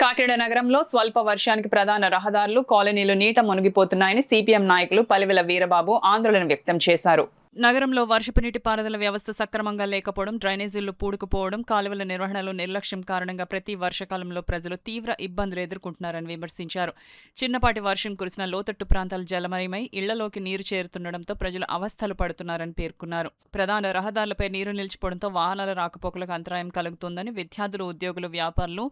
కాకినాడ నగరంలో స్వల్ప వర్షానికి ప్రధాన రహదారులు, కాలనీలు నీట మునిగిపోతున్నాయని సిపిఎం నాయకులు పలివెల వీరబాబు ఆందోళన వ్యక్తం చేశారు. నగరంలో వర్షపు నీటి పారుదల వ్యవస్థ సక్రమంగా లేకపోవడం, డ్రైనేజీలు పూడుకుపోవడం, కాలువల నిర్వహణలో నిర్లక్ష్యం కారణంగా ప్రతి వర్షకాలంలో ప్రజలు తీవ్ర ఇబ్బందులు ఎదుర్కొంటున్నారని విమర్శించారు. చిన్నపాటి వర్షం కురిసిన లోతట్టు ప్రాంతాలు జలమయమై ఇళ్లలోకి నీరు చేరుతుండటంతో ప్రజలు అవస్థలు పడుతున్నారని పేర్కొన్నారు. ప్రధాన రహదారులపై నీరు నిలిచిపోవడంతో వాహనాల రాకపోకలకు అంతరాయం కలుగుతోందని, విద్యార్థులు, ఉద్యోగులు, వ్యాపారులు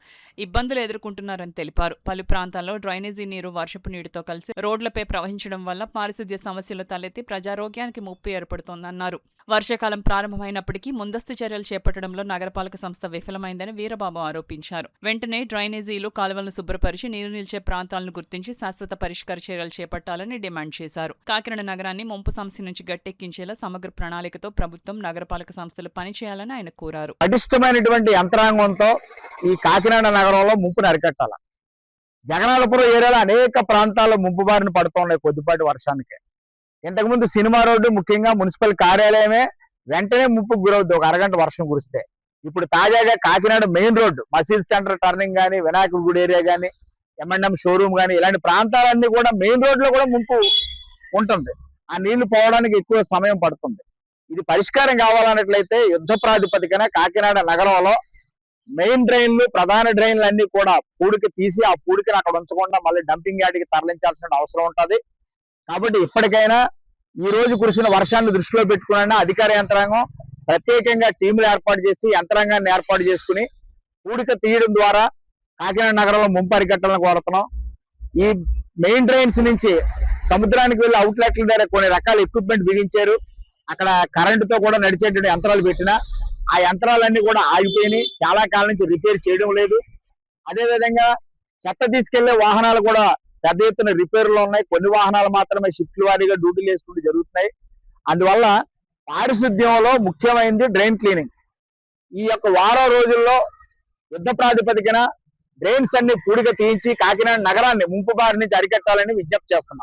ఇబ్బందులు ఎదుర్కొంటున్నారని తెలిపారు. పలు ప్రాంతాల్లో డ్రైనేజీ నీరు వర్షపు నీటితో కలిసి రోడ్లపై ప్రవహించడం వల్ల పారిశుద్ధ్య సమస్యలు తలెత్తి ప్రజారోగ్యానికి ముప్పు ఏర్పడుతోందన్నారు. వర్షాకాలం ప్రారంభమైనప్పటికీ ముందస్తు చర్యలు చేపట్టడంలో నగరపాలక సంస్థ విఫలమైందని వీరబాబు ఆరోపించారు. వెంటనే డ్రైనేజీలు, కాలువలను శుభ్రపరిచి నీరు నిలిచే ప్రాంతాలను గుర్తించి శాశ్వత పరిష్కార చర్యలు చేపట్టాలని డిమాండ్ చేశారు. కాకినాడ నగరాన్ని ముంపు సమస్య నుంచి గట్టెక్కించేలా సమగ్ర ప్రణాళికతో ప్రభుత్వం, నగరపాలక సంస్థలు పనిచేయాలని ఆయన కోరారు. పటిష్టమైనటువంటి యంత్రాంగంతో ఈ కాకినాడ నగరంలో ముంపును అరికట్టాలి. జగన్నాథపురం ఏరియాలో అనేక ప్రాంతాల్లో ముంపు బారిన పడుతున్నాయి కొద్దిపాటి వర్షానికి. ఇంతకుముందు సినిమా రోడ్డు, ముఖ్యంగా మున్సిపల్ కార్యాలయమే వెంటనే ముప్పుకు గురవుద్ది ఒక అరగంట వర్షం కురిస్తే. ఇప్పుడు తాజాగా కాకినాడ మెయిన్ రోడ్డు, మసీద్ సెంటర్ టర్నింగ్ కానీ, వినాయకుడి గుడి ఏరియా కానీ, M&M షోరూమ్ కానీ, ఇలాంటి ప్రాంతాలన్నీ కూడా మెయిన్ రోడ్లో కూడా ముంపు ఉంటుంది. ఆ నీళ్లు పోవడానికి ఎక్కువ సమయం పడుతుంది. ఇది పరిష్కారం కావాలన్నట్లయితే యుద్ధ ప్రాతిపదికన కాకినాడ నగరంలో మెయిన్ డ్రైన్లు, ప్రధాన డ్రైన్లు అన్ని కూడా పూడికి తీసి ఆ పూడికను అక్కడ ఉంచకుండా మళ్ళీ డంపింగ్ యార్డ్కి తరలించాల్సిన అవసరం ఉంటుంది. కాబట్టి ఇప్పటికైనా ఈ రోజు కురిసిన వర్షాన్ని దృష్టిలో పెట్టుకున్న అధికార యంత్రాంగం ప్రత్యేకంగా టీంలు ఏర్పాటు చేసి యంత్రాంగాన్ని ఏర్పాటు చేసుకుని పూడిక తీయడం ద్వారా కాకినాడ నగరంలో ముంపు అరికట్టాలని కోరుతున్నాం. ఈ మెయిన్ డ్రైన్స్ నుంచి సముద్రానికి వెళ్ళి అవుట్లెట్ల దగ్గర కొన్ని రకాల ఎక్విప్మెంట్ బిగించారు. అక్కడ కరెంటుతో కూడా నడిచేటువంటి యంత్రాలు పెట్టినా ఆ యంత్రాలన్నీ కూడా ఆగిపోయినాయి. చాలా కాలం నుంచి రిపేర్ చేయడం లేదు. అదేవిధంగా చెత్త తీసుకెళ్లే వాహనాలు కూడా పెద్ద ఎత్తున రిపేర్లు ఉన్నాయి. కొన్ని వాహనాలు మాత్రమే షిఫ్ట్ల వారీగా డ్యూటీలు వేసుకుంటూ జరుగుతున్నాయి. అందువల్ల పారిశుద్ధ్యంలో ముఖ్యమైనది డ్రైన్ క్లీనింగ్. ఈ యొక్క వారం రోజుల్లో యుద్ధ ప్రాతిపదికన డ్రైన్స్ అన్ని పూడిక తీయించి కాకినాడ నగరాన్ని ముంపు బారి నుంచి అరికట్టాలని విజ్ఞప్తి చేస్తున్నాం.